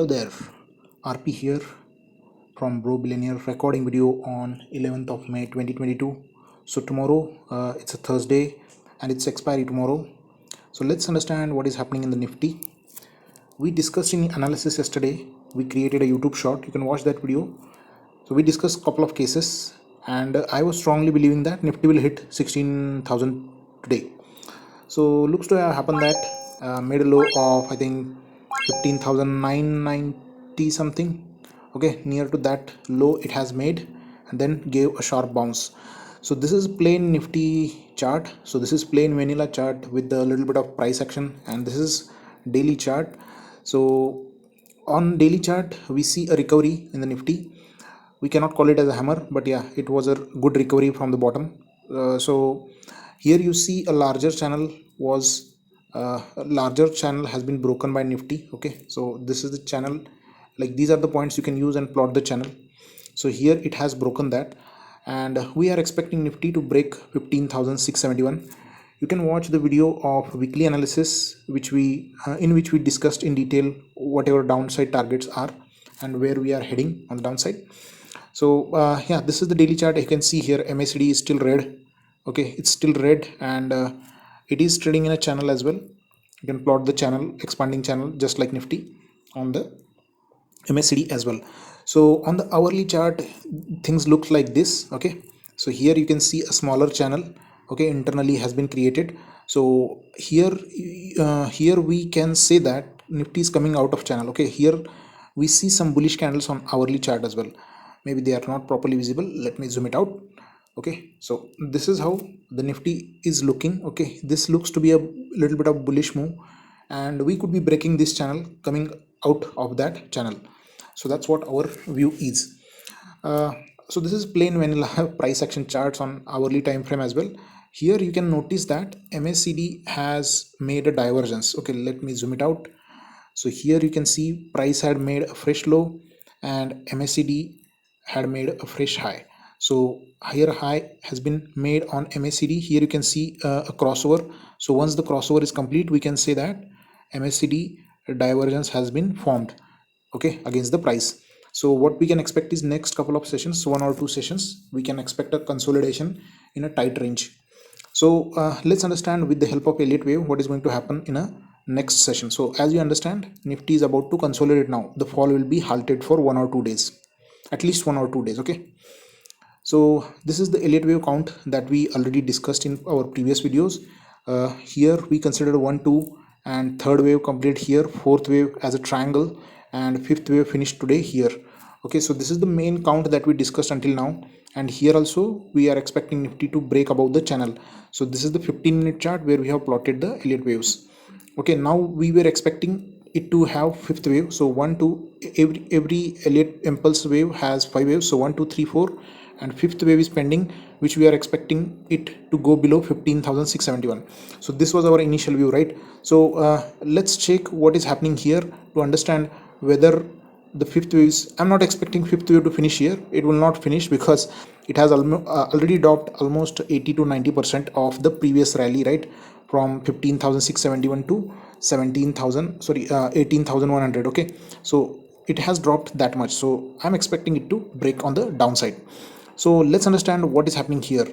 Hello there, RP here from Bro Billionaire, recording video on 11th of May 2022. So tomorrow it's a Thursday and it's expiry tomorrow. So let's understand what is happening in the Nifty. We discussed in analysis yesterday. We created a YouTube short. You can watch that video. So we discussed a couple of cases and I was strongly believing that Nifty will hit 16,000 today. So looks to have happened that made a low of I think 15,990 something. Okay, near to that low it has made and then gave a sharp bounce. So this is plain Nifty chart. So this is plain vanilla chart with a little bit of price action, and this is daily chart. So on daily chart we see a recovery in the Nifty. We cannot call it as a hammer, but yeah, it was a good recovery from the bottom. So here you see a larger channel has been broken by Nifty. Okay, so this is the channel, like these are the points you can use and plot the channel. So here it has broken that, and we are expecting Nifty to break 15,671. You can watch the video of weekly analysis in which we discussed in detail whatever downside targets are and where we are heading on the downside. So yeah, this is the daily chart. You can see here MACD is still red. Okay, it's still red, and it is trading in a channel as well. You can plot the channel, expanding channel, just like Nifty on the MACD as well. So on the hourly chart things look like this. Okay, so here you can see a smaller channel, okay, internally has been created. So here we can say that Nifty is coming out of channel. Okay, here we see some bullish candles on hourly chart as well. Maybe they are not properly visible. Let me zoom it out. Okay, so this is how the Nifty is looking. Okay, this looks to be a little bit of bullish move, and we could be breaking this channel, coming out of that channel. So that's what our view is. So this is plain vanilla price action charts on hourly time frame as well. Here you can notice that MACD has made a divergence. Okay, let me zoom it out. So here you can see price had made a fresh low and MACD had made a fresh high. So higher high has been made on MACD. Here you can see a crossover. So once the crossover is complete, we can say that MACD divergence has been formed, okay, against the price. So what we can expect is next couple of sessions, 1 or 2 sessions, we can expect a consolidation in a tight range. So let's understand with the help of Elliott Wave what is going to happen in a next session. So as you understand, Nifty is about to consolidate now. The fall will be halted for 1 or 2 days, at least 1 or 2 days. Okay, so this is the Elliott Wave count that we already discussed in our previous videos. Here we consider 1, 2 and third wave complete here, fourth wave as a triangle, and fifth wave finished today here. Okay, so this is the main count that we discussed until now, and here also we are expecting Nifty to break above the channel. So this is the 15-minute chart where we have plotted the Elliott waves. Okay, now we were expecting it to have fifth wave. So 1, 2, every Elliott impulse wave has 5 waves. So 1, 2, 3, 4, and fifth wave is pending, which we are expecting it to go below 15,671. So this was our initial view, right? So let's check what is happening here to understand whether the fifth wave is. I'm not expecting fifth wave to finish here. It will not finish because it has already dropped almost 80 to 90% of the previous rally, right, from 15,671 to 18,100. Okay, so it has dropped that much. So I'm expecting it to break on the downside. So let's understand what is happening here.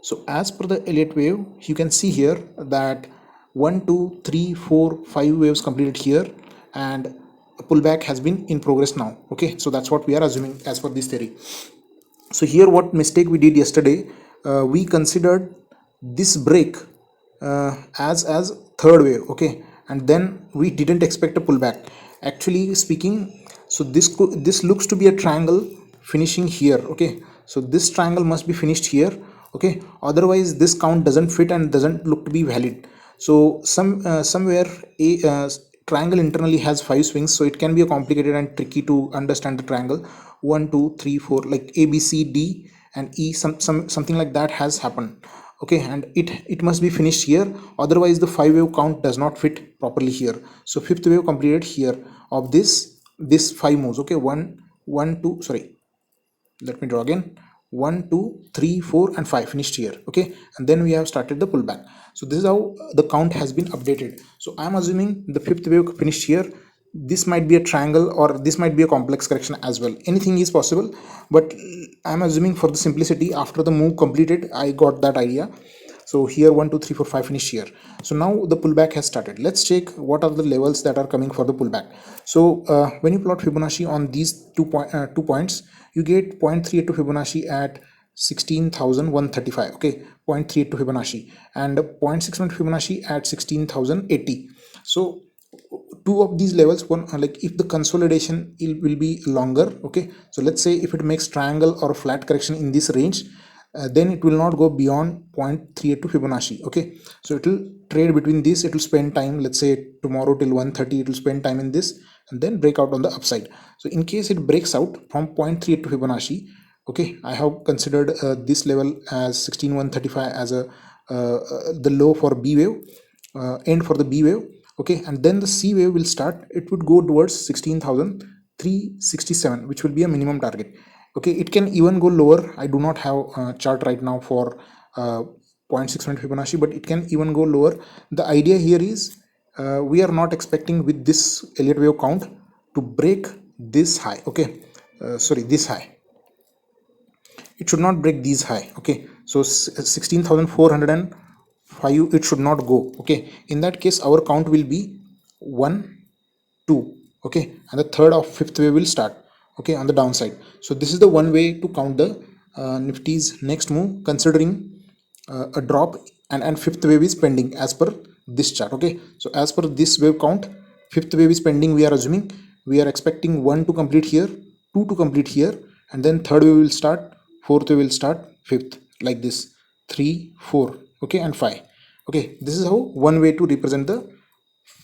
So as per the Elliott wave, you can see here that 1, 2, 3, 4, 5 waves completed here, and a pullback has been in progress now. Okay, so that's what we are assuming as per this theory. So here what mistake we did yesterday, we considered this break as third wave. Okay, and then we didn't expect a pullback. Actually speaking, so this looks to be a triangle finishing here. Okay, so this triangle must be finished here. Okay, otherwise this count doesn't fit and doesn't look to be valid. So somewhere a triangle internally has 5 swings, so it can be a complicated and tricky to understand the triangle. 1, 2, 3, 4, like A, B, C, D and E, something like that has happened. Okay, and it must be finished here, otherwise the 5 wave count does not fit properly here. So fifth wave completed here of this 5 moves. Okay, 1, 2, sorry, let me draw again. 1, 2, 3, 4 and 5 finished here. Okay, and then we have started the pullback. So this is how the count has been updated. So I'm assuming the fifth wave finished here, this might be a triangle, or this might be a complex correction as well. Anything is possible, but I'm assuming for the simplicity, after the move completed, I got that idea. So here 1 2 3 4 5 finish here. So now the pullback has started. Let's check what are the levels that are coming for the pullback. So when you plot Fibonacci on these 2 points, you get 0.38 to Fibonacci at 16,135. Okay, 0.38 to Fibonacci, and 0.61 to Fibonacci at 16,080. So two of these levels, one like if the consolidation will be longer, okay, so let's say if it makes triangle or flat correction in this range, then it will not go beyond 0.38 to Fibonacci. Okay, so it will trade between this, it will spend time, let's say tomorrow till 1:30 it will spend time in this, and then break out on the upside. So in case it breaks out from 0.38 to Fibonacci, okay, I have considered this level as 16,135 as a the low for B wave, end for the B wave. Okay, and then the C wave will start, it would go towards 16,367, which will be a minimum target. Okay, it can even go lower. I do not have a chart right now for 0.61 Fibonacci, but it can even go lower. The idea here is we are not expecting with this Elliott wave count to break this high. Okay, sorry, this high, it should not break these high. Okay, so 16,405 it should not go. Okay, in that case our count will be 1 2. Okay, and the third or fifth wave will start, okay, on the downside. So this is the one way to count the Nifty's next move, considering a drop, and fifth wave is pending as per this chart. Okay, so as per this wave count, fifth wave is pending. We are assuming, we are expecting 1 to complete here, 2 to complete here, and then third wave will start, fourth wave will start, fifth, like this, 3 4, okay, and 5. Okay, this is how one way to represent the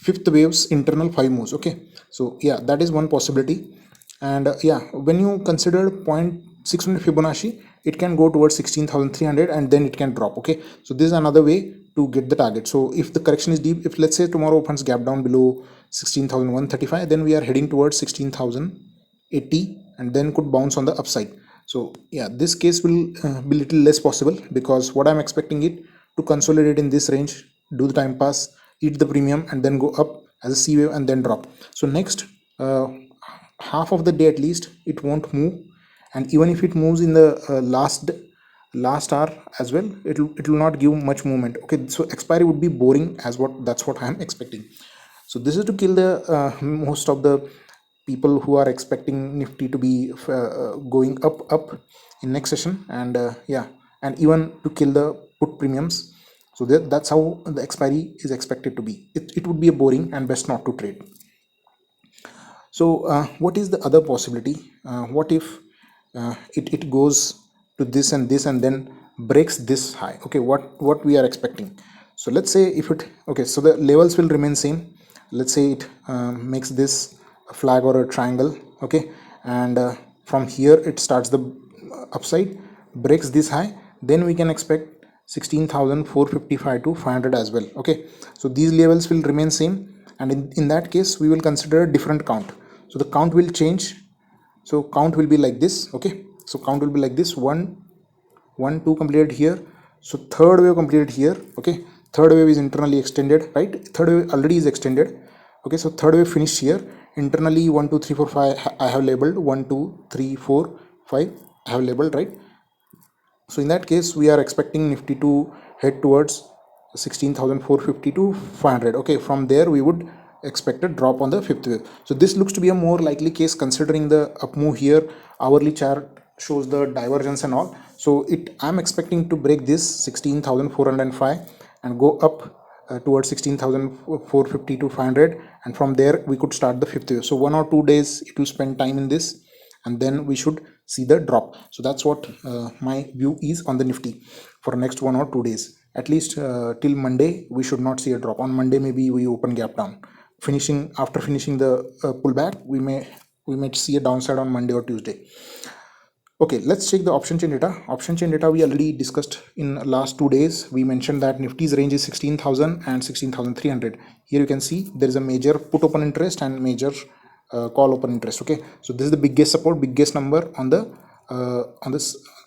fifth wave's internal 5 moves. Okay, so yeah, that is one possibility. And yeah, when you consider 0.600 Fibonacci, it can go towards 16,300 and then it can drop. Okay, so this is another way to get the target. So if the correction is deep, if let's say tomorrow opens gap down below 16,135, then we are heading towards 16,080 and then could bounce on the upside. So yeah, this case will be little less possible, because what I'm expecting it to consolidate in this range, do the time pass, eat the premium, and then go up as a C wave and then drop. So next half of the day at least it won't move, and even if it moves in the last hour as well, it will not give much movement. Okay, so expiry would be boring, that's what I am expecting. So this is to kill the most of the people who are expecting Nifty to be going up in next session, and yeah, and even to kill the put premiums. So that's how the expiry is expected to be. It would be a boring and best not to trade. So what is the other possibility? What if it goes to this and this and then breaks this high? Okay, what we are expecting. So let's say if it, okay, so the levels will remain same. Let's say it makes this a flag or a triangle. Okay, and from here it starts the upside, breaks this high, then we can expect 16,455 to 500 as well. Okay, so these levels will remain same, and in that case we will consider a different count. So the count will change. So count will be like this. Okay, so count will be like this: 1 1 2 completed here. So third wave completed here. Okay, third wave is internally extended, right? Third wave already is extended. Okay, so third wave finished here. Internally 1 2 3 4 5 I have labeled, 1 2 3 4 5 I have labeled, right? So in that case we are expecting Nifty to head towards 16,450 to 500. Okay, from there we would expect a drop on the fifth wave. So this looks to be a more likely case, considering the up move here. Hourly chart shows the divergence and all. So I'm expecting to break this 16,405 and go up towards 16,450 to 500, and from there we could start the fifth wave. So 1 or 2 days it will spend time in this, and then we should see the drop. So that's what my view is on the Nifty for next 1 or 2 days. At least till Monday we should not see a drop. On Monday maybe we open gap down. After finishing the pullback, we may see a downside on Monday or Tuesday. Okay, let's check the option chain data. Option chain data we already discussed in last 2 days. We mentioned that Nifty's range is 16,000 and 16,300. Here you can see there is a major put open interest and major call open interest. Okay, so this is the biggest support, biggest number on the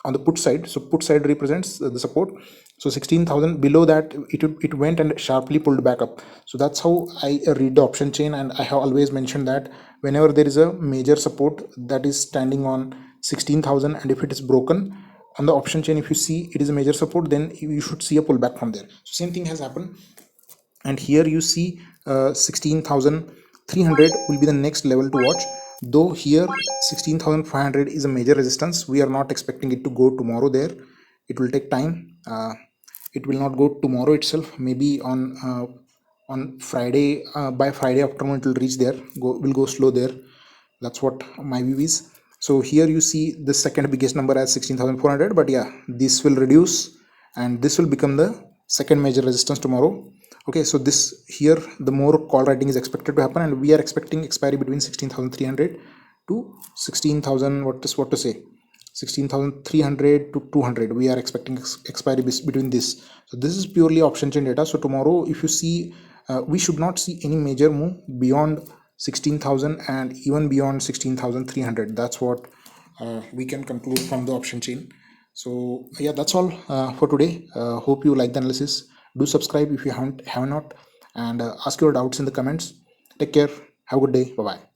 on the put side. So put side represents the support. So 16,000, below that it went and sharply pulled back up. So that's how I read the option chain, and I have always mentioned that whenever there is a major support that is standing on 16,000, and if it is broken on the option chain, if you see it is a major support, then you should see a pullback from there. So same thing has happened, and here you see 16,300 will be the next level to watch. Though here 16,500 is a major resistance, we are not expecting it to go tomorrow there. It will take time. It will not go tomorrow itself. Maybe on Friday, by Friday afternoon it will reach there. Will go slow there. That's what my view is. So here you see the second biggest number as 16,400, but yeah, this will reduce and this will become the second major resistance tomorrow. Okay, so this here the more call writing is expected to happen, and we are expecting expiry between 16,300 to 16,000, what to say, 16,300 to 200. We are expecting expiry between this. So this is purely option chain data. So tomorrow if you see, we should not see any major move beyond 16,000 and even beyond 16,300. That's what we can conclude from the option chain. So yeah, that's all for today. Hope you like the analysis. Do subscribe if you have not, and ask your doubts in the comments. Take care. Have a good day. Bye bye.